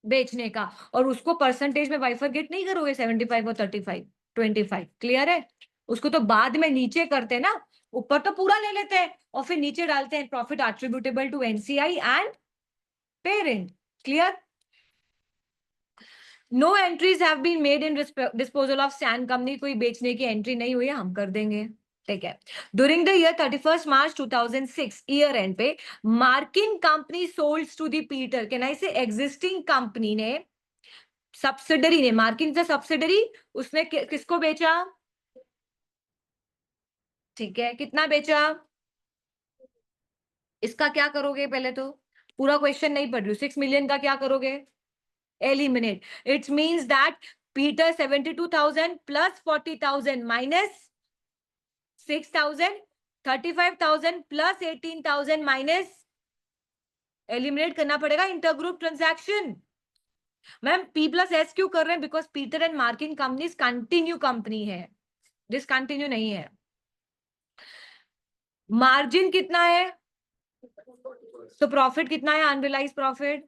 बेचने का, और उसको परसेंटेज में बाइफरगेट नहीं करोगे 75 और 35 25। क्लियर है? उसको तो बाद में नीचे करते हैं ना, ऊपर तो पूरा ले लेते हैं और फिर नीचे डालते हैं profit attributable to NCI and parent. Clear? No entries have been made in disposal of San company, कोई बेचने की एंट्री नहीं हुई है, हम कर देंगे। ठीक है। During the year 31 March 2006 year end पे Markin company sold to the Peter, can I say existing company ने, सब्सिडरी ने, मार्किन से सब्सिडरी, उसने किसको बेचा? ठीक है, कितना बेचा? इसका क्या करोगे? पहले तो पूरा क्वेश्चन नहीं पढ़ रही हूँ, 6 मिलियन का क्या करोगे? Eliminate. It means that Peter 72,000 plus 40,000 minus 6,000, 35,000 plus 18,000 minus, eliminate करना पड़ेगा intergroup transaction. Ma'am P plus S क्यों कर रहे हैं? Because Peter and Markin company continue company है, डिसकंटिन्यू नहीं है। मार्जिन कितना है? तो प्रॉफिट कितना है? अनरियलाइज प्रॉफिट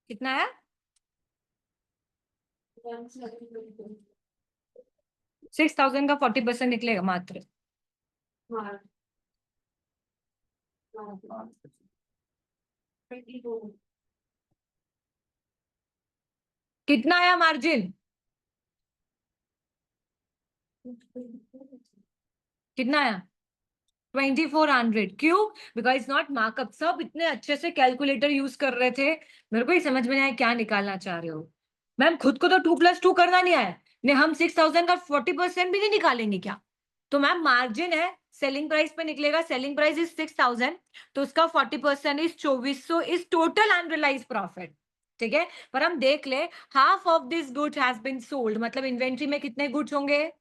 कितना है? 6,000 का 40% निकलेगा मात्र। कितना आया मार्जिन? कितना आया? 2400। क्यों? Because not markup. सब इतने अच्छे से कैलकुलेटर यूज कर रहे थे, मेरे को ही समझ में नहीं आया क्या निकालना चाह रहे हो। मैम खुद को तो 2+2 करना नहीं आया ने, हम 6,000 का 40% भी नहीं निकालेंगे क्या? तो मैम मार्जिन है, सेलिंग प्राइस पे निकलेगा, सेलिंग प्राइस इज 6,000, तो उसका 40% is 2400 is total unrealise profit. ठीक है, पर हम देख ले, half of this goods has been sold, मतलब इन्वेंट्री में कितने गुड्स होंगे?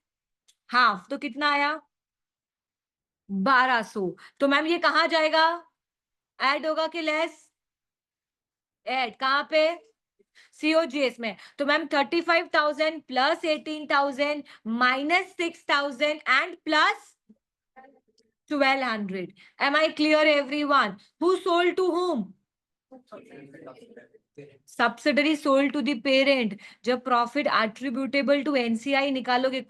हाफ, तो कितना आया? 1200। तो मैम ये कहाँ जाएगा? ऐड होगा कि लेस? ऐड कहाँ पे? सीओजीएस में। तो ma'am 35,000 plus 18,000 minus 6,000 and plus 1,200। Am I clear everyone? Who sold to whom? Subsidiary sold to the parent. जब प्रॉफिट एट्रीब्यूटेबल टू एनसीआई निकालोगे,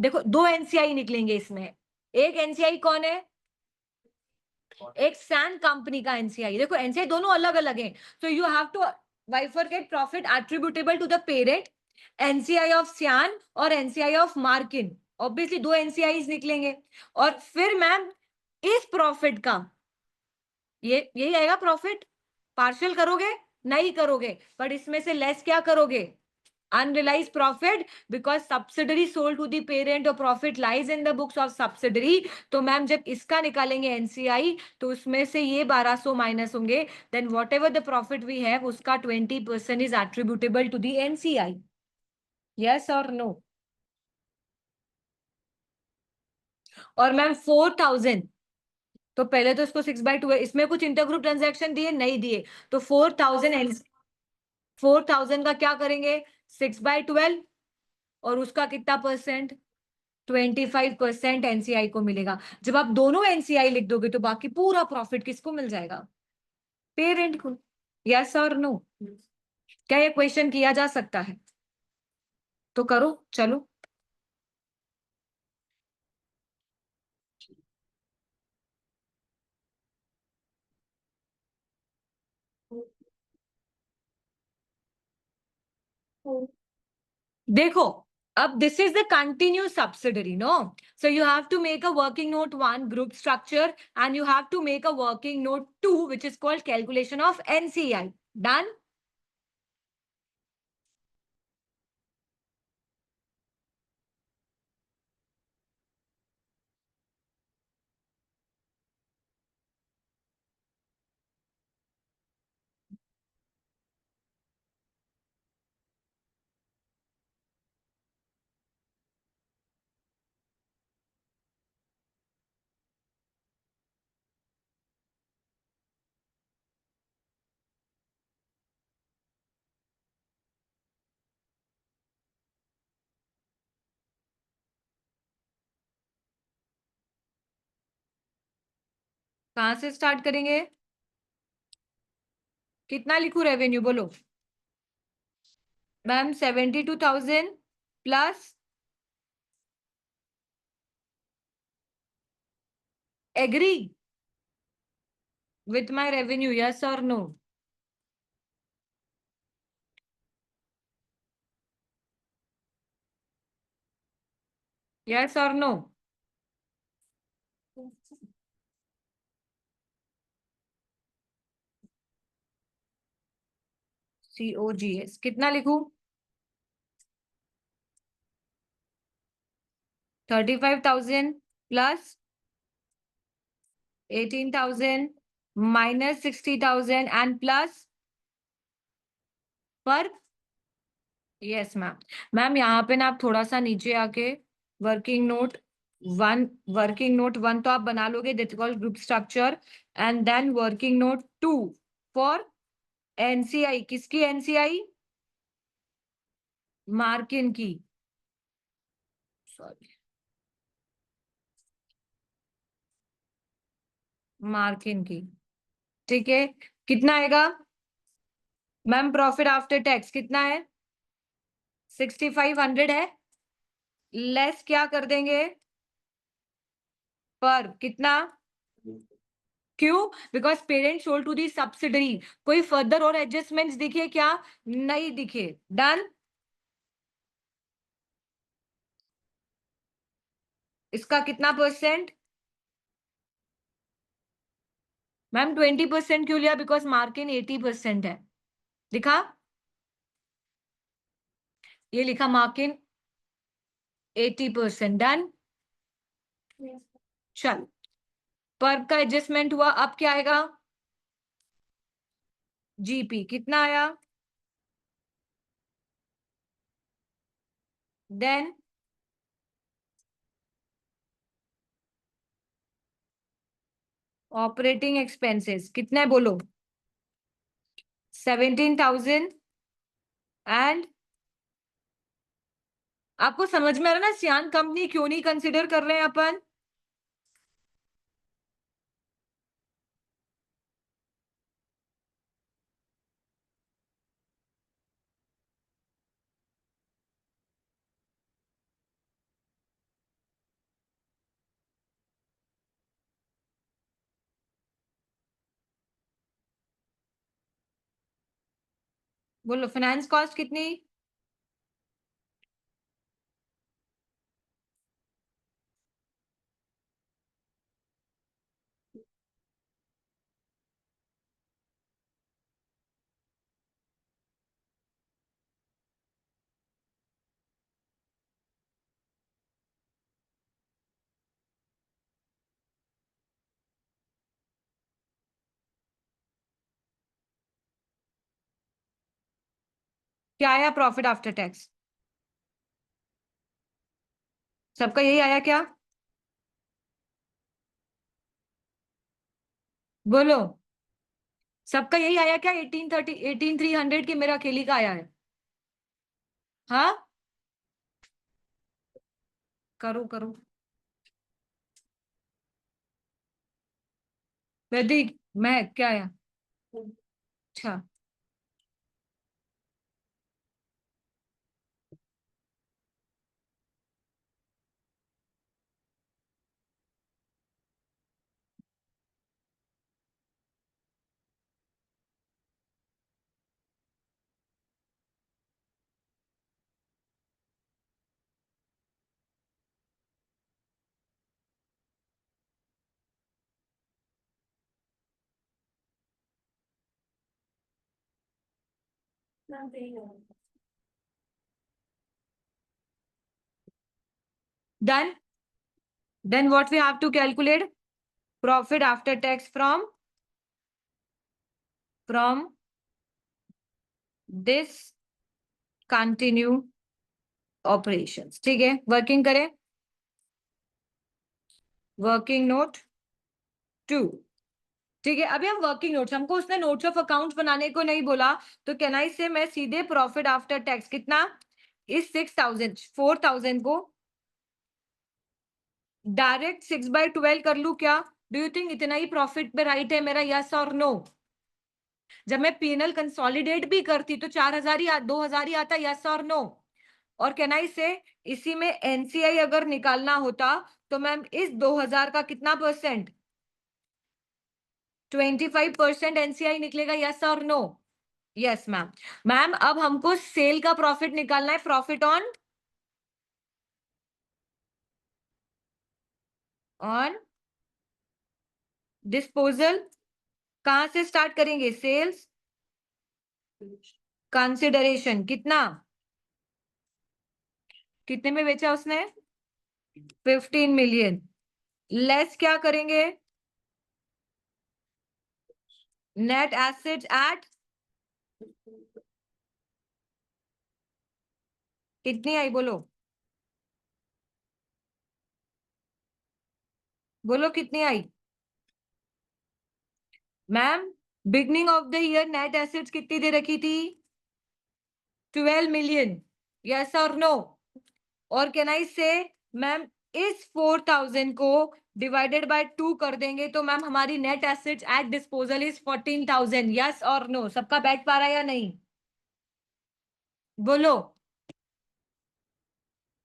देखो दो एनसीआई निकलेंगे इसमें। एक एनसीआई कौन है? एक सैन कंपनी का एनसीआई। देखो एनसीआई दोनों अलग अलग हैं, so you have to bifurcate profit attributable to the parent, NCI of सियान और एनसीआई ऑफ मार्किन। ऑब्वियसली दो एनसीआई निकलेंगे, और फिर मैम इस प्रॉफिट का ये यही आएगा प्रॉफिट। पार्शियल करोगे? नहीं करोगे, बट इसमें से लेस क्या करोगे? unrealized profit, because subsidiary sold to the parent or profit lies in the books of subsidiary। तो मैम जब इसका निकालेंगे एनसीआई, तो उसमें से ये 1200 माइनस होंगे, then whatever the profit we have उसका 20% is attributable to the NCI. Yes और नो? और मैम 4,000, तो पहले तो इसको 6/2 है, इसमें कुछ इंटरग्रुप ट्रांजैक्शन दिए नहीं दिए, तो 4,000 का क्या करेंगे? 6/12, और उसका कितना परसेंट? 25% एनसीआई को मिलेगा। जब आप दोनों एनसीआई लिख दोगे तो बाकी पूरा प्रॉफिट किसको मिल जाएगा? पेरेंट को। यस और नो? क्या ये क्वेश्चन किया जा सकता है? तो करो चलो। देखो, अब this is the continuous subsidiary, no? So you have to make a working note 1 group structure, and you have to make a working note 2 which is called calculation of NCI. Done? कहाँ से start करेंगे? कितना लिखूं revenue बोलो ma'am? 72,000 plus agree with my revenue, yes और no? Yes और no? COGS कितना लिखूं? 35,000 प्लस 18,000 माइनस 60,000 एंड प्लस पर। Yes ma'am. मैम यहाँ पे ना आप थोड़ा सा नीचे आके वर्किंग नोट वर्किंग नोट 1 तो आप बना लोगे, that called group structure, and then working note 2 for NCI. किसकी एनसीआई? मार्किन की, सॉरी मार्किन की। ठीक है, कितना आएगा मैम? प्रॉफिट आफ्टर टैक्स कितना है? 6,500 है। लेस क्या कर देंगे? पर कितना? क्यों? Because parent sold to the subsidiary. कोई फर्दर और एडजस्टमेंट्स दिखे क्या? नहीं दिखे। डन। इसका कितना परसेंट? मैम 20% क्यों लिया? बिकॉज मार्किन 80% है। लिखा? ये लिखा मार्किन 80%। डन। चल, पर का एडजस्टमेंट हुआ, अब क्या आएगा? जीपी कितना आया? देन ऑपरेटिंग एक्सपेंसेस कितना है बोलो? 17,000 एंड आपको समझ में आ रहा है ना सियान कंपनी क्यों नहीं कंसिडर कर रहे हैं अपन? बोलो फाइनेंस कॉस्ट कितनी? क्या आया प्रॉफिट आफ्टर टैक्स? सबका यही आया क्या? बोलो सबका यही आया क्या? 18,300 की मेरा अकेली का आया है? हाँ, करो करो। वैदिक मैं क्या आया? अच्छा, done. Then what we have to calculate? Profit after tax from this continue operations. ठीक है, वर्किंग करें। Working note 2। ठीक है, अभी हम वर्किंग नोट्स, हमको उसने नोट्स ऑफ अकाउंट्स बनाने को नहीं बोला, तो कैन आई से मैं सीधे प्रॉफिट आफ्टर टैक्स कितना? इस 4,000 को डायरेक्ट 6/12 कर लू क्या? डू यू थिंक इतना ही प्रॉफिट पे राइट है मेरा, यस और नो? जब मैं पीएनएल कंसोलिडेट भी करती तो 4,000 ही 2,000 ही आता, यस और नो? और कैन आई से इसी में एनसीआई अगर निकालना होता तो मैम इस 2,000 का कितना परसेंट, 25% एनसीआई निकलेगा, यस और नो? Yes ma'am. मैम अब हमको सेल का प्रॉफिट निकालना है, प्रॉफिट ऑन डिस्पोजल। कहां से स्टार्ट करेंगे? सेल्स कंसिडरेशन कितना, कितने में बेचा उसने? 15 मिलियन। लेस क्या करेंगे? नेट एसेट्स एट कितनी आई, बोलो बोलो कितनी आई? Ma'am beginning of the year net assets कितनी दे रखी थी? 12 मिलियन, यस और नो? और कैन आई से मैम इस 4,000 को डिवाइडेड बाय 2 कर देंगे तो मैम हमारी net assets at disposal is 14,000, yes और नो? सबका बैठ पा रहा है या नहीं, बोलो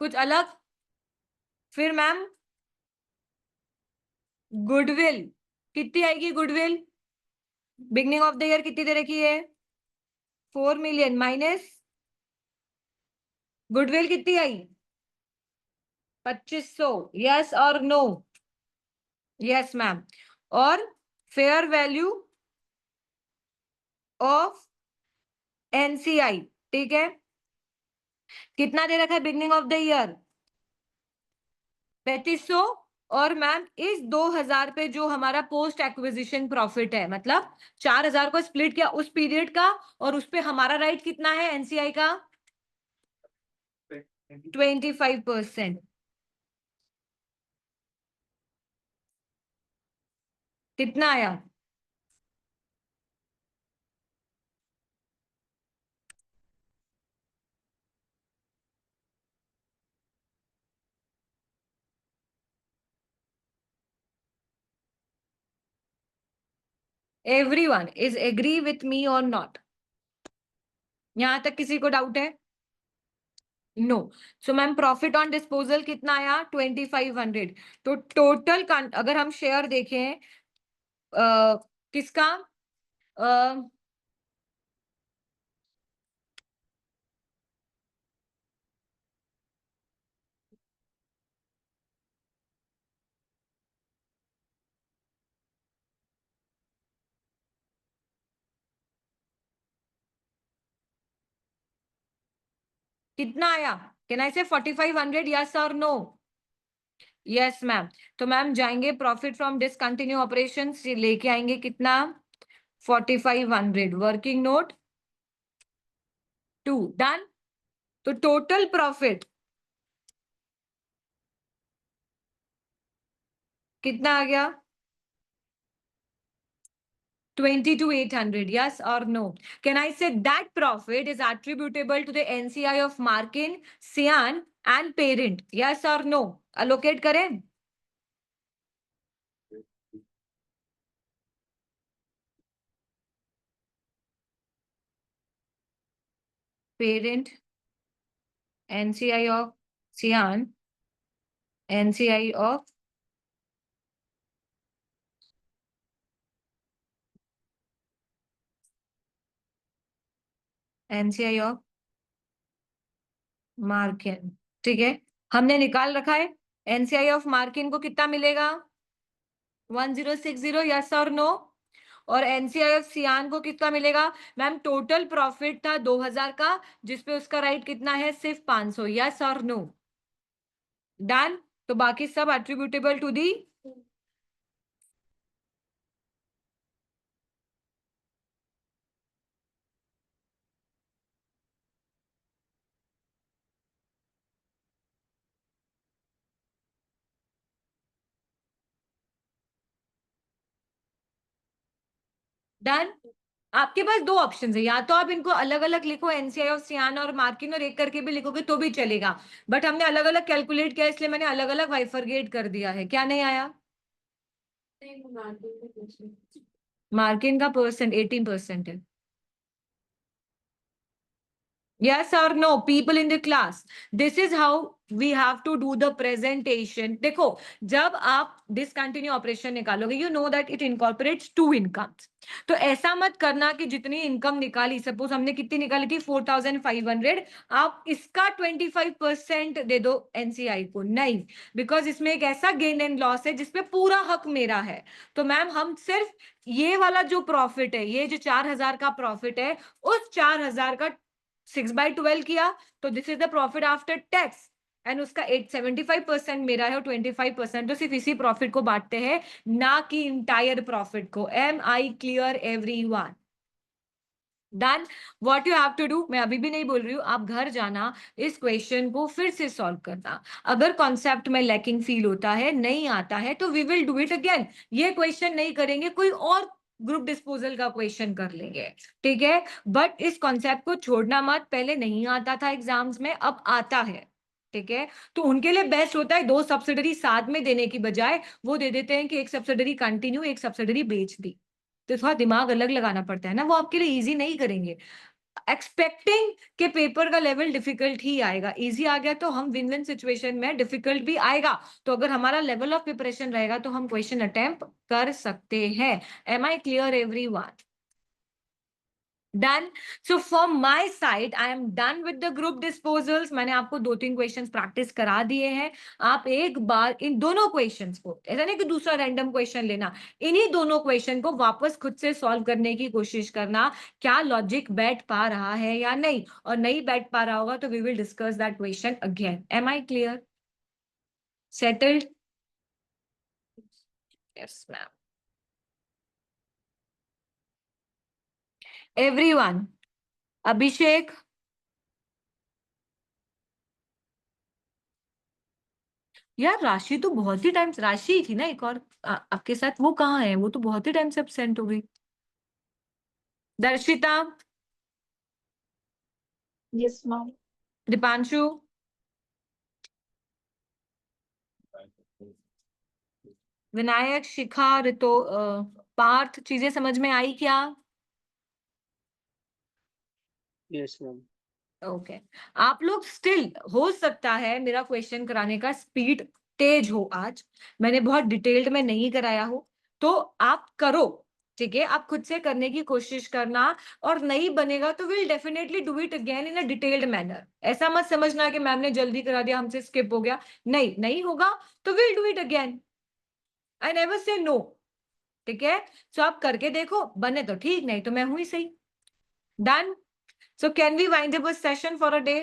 कुछ अलग? फिर मैम गुडविल कितनी आएगी? Goodwill beginning of the year कितनी दे रखी है? 4 मिलियन माइनस गुडविल कितनी आई? 2,500, यस और नो? Yes ma'am. और फेयर वैल्यू ऑफ एनसीआई, ठीक है, कितना दे रखा है बिगनिंग ऑफ द ईयर? 3,500। और मैम इस 2,000 पे जो हमारा पोस्ट एक्विजिशन प्रॉफिट है, मतलब 4,000 को स्प्लिट किया उस पीरियड का, और उस पे हमारा राइट कितना है एनसीआई का? 25%। कितना आया? Everyone is agree with me और नॉट? यहां तक किसी को डाउट है? No. So ma'am profit on disposal कितना आया? 2,500। तो टोटल अगर हम शेयर देखें किसका, अ, कितना आया? कैन आई से 4,500, यस और नो? Yes ma'am. तो मैम जाएंगे प्रॉफिट फ्रॉम डिसकंटिन्यू ऑपरेशन लेके आएंगे कितना? 4,500, वर्किंग नोट 2, डन। तो टोटल प्रॉफिट कितना आ गया? 22,800, yes or no? Can I say that profit is attributable to the NCI of Markin, Sian and parent? Yes or no? Allocate करें? Parent, NCI of Sian, NCI of NCI of Markin, ठीक है, हमने निकाल रखा है। NCI of Markin को कितना मिलेगा? 1060, यस और नो? और एनसीआई ऑफ सियान को कितना मिलेगा? मैम टोटल प्रॉफिट था 2,000 का, जिसपे उसका राइट कितना है? सिर्फ 500, यस और नो? डन। तो बाकी सब एट्रीब्यूटेबल टू दी डन। आपके पास दो ऑप्शन है, या तो आप इनको अलग अलग लिखो एनसीआई ऑफ सियान और मार्किन, और एक करके भी लिखोगे तो भी चलेगा, बट हमने अलग अलग कैलकुलेट किया इसलिए मैंने अलग अलग बाइफरगेट कर दिया है। क्या नहीं आया? मार्किंग का परसेंट 18% है. Yes or no, people in the class. This is how we have to do the presentation. देखो, जब आप discontinue operation निकालोगे, you know that it incorporates two incomes. तो ऐसा मत करना कि जितनी इनकम निकाली, सपोज हमने कितनी निकाली थी 4,500, आप इसका 25% दे दो एनसीआई को. नहीं, बिकॉज इसमें एक ऐसा गेन एंड लॉस है जिसपे पूरा हक मेरा है. तो मैम हम सिर्फ ये वाला जो प्रॉफिट है, ये जो 4,000 का प्रॉफिट है, उस 4,000 का 6/12 किया, तो this is the profit after tax. And उसका 75% मेरा है और 25% तो सिर्फ इसी प्रॉफिट को बांटते हैं, ना कि इंटायर प्रॉफिट को. Am I clear everyone? Done. What you have to do, मैं अभी भी नहीं बोल रही हूँ, आप घर जाना, इस क्वेश्चन को फिर से सॉल्व करना. अगर कॉन्सेप्ट में लैकिंग फील होता है, नहीं आता है, तो we will do it again. ये क्वेश्चन नहीं करेंगे, कोई और ग्रुप डिस्पोजल का क्वेश्चन कर लेंगे. ठीक है, बट इस कॉन्सेप्ट को छोड़ना मत. पहले नहीं आता था एग्जाम्स में, अब आता है. ठीक है, तो उनके लिए बेस्ट होता है 2 सब्सिडरी साथ में देने की बजाय वो दे देते हैं कि एक सब्सिडरी कंटिन्यू, एक सब्सिडरी बेच दी. तो थोड़ा दिमाग अलग लगाना पड़ता है ना, वो आपके लिए इजी नहीं करेंगे. एक्सपेक्टिंग के पेपर का लेवल डिफिकल्ट ही आएगा. इजी आ गया तो हम विन विन सिचुएशन में, डिफिकल्ट भी आएगा तो अगर हमारा लेवल ऑफ प्रिपरेशन रहेगा तो हम क्वेश्चन अटेम्प्ट कर सकते हैं. Am I clear everyone? Done. So from my side I am done with the group disposals. मैंने आपको 2-3 क्वेश्चंस प्रैक्टिस करा दिए हैं. आप एक बार इन दोनों क्वेश्चंस को, ऐसा नहीं कि दूसरा रैंडम क्वेश्चन लेना, इन्हीं दोनों क्वेश्चन को वापस खुद से सॉल्व करने की कोशिश करना. क्या लॉजिक बैठ पा रहा है या नहीं, और नहीं बैठ पा रहा होगा तो we will discuss that question again. Am I clear? Settled? Yes ma'am. Everyone? Abhishek? यार राशि तो बहुत ही टाइम, राशि ही थी ना एक और आपके साथ, वो कहाँ है? वो तो बहुत ही टाइम से एब्सेंट हो गई. दर्शिता? Yes ma'am. दीपांशु? विनायक? शिखा? रितो? पार्थ? चीजें समझ में आई क्या? Yes ma'am. ओके. आप लोग स्टिल, हो सकता है मेरा क्वेश्चन कराने का स्पीड तेज हो आज, मैंने बहुत डिटेल्ड में नहीं कराया हो, तो आप करो. ठीक है, आप खुद से करने की कोशिश करना, और नहीं बनेगा तो will definitely do it again in a detailed manner. ऐसा मत समझना कि मैम ने जल्दी करा दिया, हमसे स्किप हो गया. नहीं, नहीं होगा तो will do it again. I never say no. ठीक है, सो आप करके देखो, बने तो ठीक, नहीं तो मैं हुई सही. Done. So can we wind up a session for a day?